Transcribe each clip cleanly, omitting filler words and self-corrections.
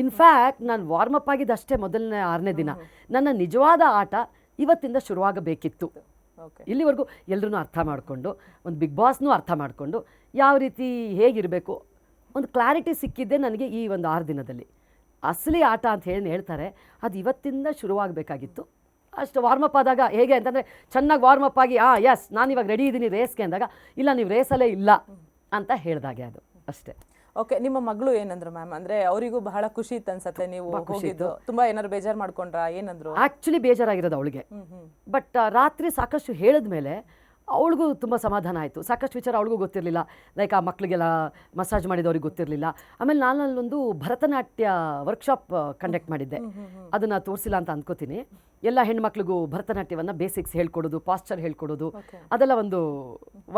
In fact ನಾನು warm up ಆಗಿದ್ದಷ್ಟೇ ಮೊದಲನೇ 6ನೇ ದಿನ. ನನ್ನ ನಿಜವಾದ ಆಟ ಇವತ್ತಿಂದ ಶುರುವಾಗಬೇಕಿತ್ತು. ಇಲ್ಲಿವರೆಗೂ ಎಲ್ಲರೂ ಅರ್ಥ ಮಾಡಿಕೊಂಡು, ಒಂದು ಬಿಗ್ ಬಾಸ್ನೂ ಅರ್ಥ ಮಾಡಿಕೊಂಡು, ಯಾವ ರೀತಿ ಹೇಗಿರಬೇಕು ಒಂದು ಕ್ಲಾರಿಟಿ ಸಿಕ್ಕಿದ್ದೆ ನನಗೆ ಈ ಒಂದು 6 ದಿನದಲ್ಲಿ. ಅಸಲಿ ಆಟ ಅಂತ ಹೇಳ್ತಾರೆ, ಅದು ಇವತ್ತಿಂದ ಶುರುವಾಗಬೇಕಾಗಿತ್ತು. ಅಷ್ಟು ವಾರ್ಮಪ್ ಆದಾಗ ಹೇಗೆ ಅಂತಂದರೆ, ಚೆನ್ನಾಗಿ ವಾರ್ಮಪ್ ಆಗಿ ಎಸ್ ನಾನು ಇವಾಗ ರೆಡಿ ಇದ್ದೀನಿ ರೇಸ್ಗೆ ಅಂದಾಗ, ಇಲ್ಲ ನೀವು ರೇಸಲ್ಲೇ ಇಲ್ಲ ಅಂತ ಹೇಳಿದಾಗೆ ಅದು ಅಷ್ಟೇ. ಓಕೆ, ನಿಮ್ಮ ಮಗಳು ಏನಂದ್ರು ಮ್ಯಾಮ್? ಅಂದ್ರೆ ಅವರಿಗೂ ಬಹಳ ಖುಷಿ ಇತ್ತು ಅನ್ಸತ್ತೆ ನೀವು ಹೋಗಿದ್ದು. ತುಂಬಾ ಏನಾದ್ರು ಬೇಜಾರು ಮಾಡ್ಕೊಂಡ್ರಾ? ಏನಂದ್ರು? ಆ್ಯಕ್ಚುಲಿ ಬೇಜಾರಾಗಿರೋದು ಅವಳಿಗೆ. ಬಟ್ ರಾತ್ರಿ ಸಾಕಷ್ಟು ಹೇಳಿದ್ಮೇಲೆ ಅವಳಿಗೂ ತುಂಬ ಸಮಾಧಾನ ಆಯಿತು. ಸಾಕಷ್ಟು ವಿಚಾರ ಅವಳಿಗೂ ಗೊತ್ತಿರಲಿಲ್ಲ. ಲೈಕ್ ಆ ಮಕ್ಕಳಿಗೆಲ್ಲ ಮಸಾಜ್ ಮಾಡಿದವ್ರಿಗೆ ಗೊತ್ತಿರಲಿಲ್ಲ. ಆಮೇಲೆ ನಾನು ಅಲ್ಲೊಂದು ಭರತನಾಟ್ಯ ವರ್ಕ್ಶಾಪ್ ಕಂಡಕ್ಟ್ ಮಾಡಿದ್ದೆ. ಅದನ್ನು ತೋರಿಸಿಲ್ಲ ಅಂತ ಅಂದ್ಕೋತೀನಿ. ಎಲ್ಲ ಹೆಣ್ಮಕ್ಳಿಗೂ ಭರತನಾಟ್ಯವನ್ನು ಬೇಸಿಕ್ಸ್ ಹೇಳ್ಕೊಡೋದು, ಪಾಸ್ಚರ್ ಹೇಳ್ಕೊಡೋದು, ಅದೆಲ್ಲ ಒಂದು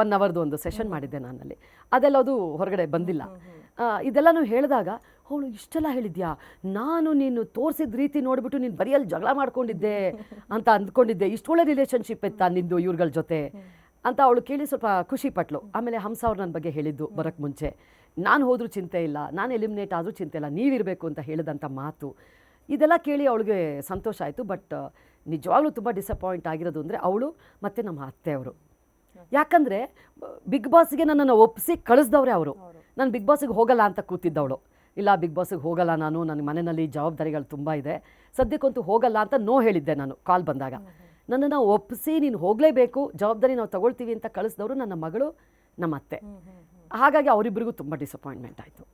1 ಅವರ್ದು ಒಂದು ಸೆಷನ್ ಮಾಡಿದ್ದೆ ನಾನಲ್ಲಿ. ಅದೆಲ್ಲ ಅದು ಹೊರಗಡೆ ಬಂದಿಲ್ಲ. ಇದೆಲ್ಲನೂ ಹೇಳಿದಾಗ ಅವಳು ಇಷ್ಟೆಲ್ಲ ಹೇಳಿದ್ಯಾ, ನಾನು ನೀನು ತೋರಿಸಿದ ರೀತಿ ನೋಡಿಬಿಟ್ಟು ನೀನು ಬರಿಯಲ್ಲಿ ಜಗಳ ಮಾಡ್ಕೊಂಡಿದ್ದೆ ಅಂತ ಅಂದ್ಕೊಂಡಿದ್ದೆ, ಇಷ್ಟೊಳ್ಳೆ ರಿಲೇಷನ್ಶಿಪ್ ಇತ್ತಾ ನಿಂದು ಇವ್ರುಗಳ ಜೊತೆ ಅಂತ ಅವಳು ಕೇಳಿ ಸ್ವಲ್ಪ ಖುಷಿ ಪಟ್ಲು. ಆಮೇಲೆ ಹಂಸ ಅವ್ರು ನನ್ನ ಬಗ್ಗೆ ಹೇಳಿದ್ದು ಬರೋಕ್ಕೆ ಮುಂಚೆ, ನಾನು ಹೋದರೂ ಚಿಂತೆ ಇಲ್ಲ, ನಾನು ಎಲಿಮಿನೇಟ್ ಆದರೂ ಚಿಂತೆ ಇಲ್ಲ, ನೀವಿರಬೇಕು ಅಂತ ಹೇಳಿದಂಥ ಮಾತು, ಇದೆಲ್ಲ ಕೇಳಿ ಅವಳಿಗೆ ಸಂತೋಷ ಆಯಿತು. ಬಟ್ ನಿಜವಾಗ್ಲೂ ತುಂಬ ಡಿಸಪಾಯಿಂಟ್ ಆಗಿರೋದು ಅಂದರೆ ಅವಳು ಮತ್ತು ನಮ್ಮ ಅತ್ತೆಯವರು. ಯಾಕಂದರೆ ಬಿಗ್ ಬಾಸ್ಗೆ ನನ್ನನ್ನು ಒಪ್ಪಿಸಿ ಕಳಿಸ್ದವ್ರೆ ಅವರು. ನಾನು ಬಿಗ್ ಬಾಸಿಗೆ ಹೋಗಲ್ಲ ಅಂತ ಕೂತಿದ್ದವಳು. ಇಲ್ಲ ಬಿಗ್ ಬಾಸಿಗೆ ಹೋಗಲ್ಲ ನಾನು, ನನ್ನ ಮನೆಯಲ್ಲಿ ಜವಾಬ್ದಾರಿಗಳು ತುಂಬ ಇದೆ, ಸದ್ಯಕ್ಕಂತೂ ಹೋಗಲ್ಲ ಅಂತ ಹೇಳಿದ್ದೆ ನಾನು ಕಾಲ್ ಬಂದಾಗ. ನನ್ನನ್ನು ಒಪ್ಪಿಸಿ ನೀನು ಹೋಗಲೇಬೇಕು, ಜವಾಬ್ದಾರಿ ನಾವು ತಗೊಳ್ತೀವಿ ಅಂತ ಕಳಿಸಿದವರು ನನ್ನ ಮಗಳು, ನಮ್ಮ ಅತ್ತೆ. ಹಾಗಾಗಿ ಅವರಿಬ್ಬರಿಗೂ ತುಂಬ ಡಿಸಪಾಯಿಂಟ್ಮೆಂಟ್ ಆಯಿತು.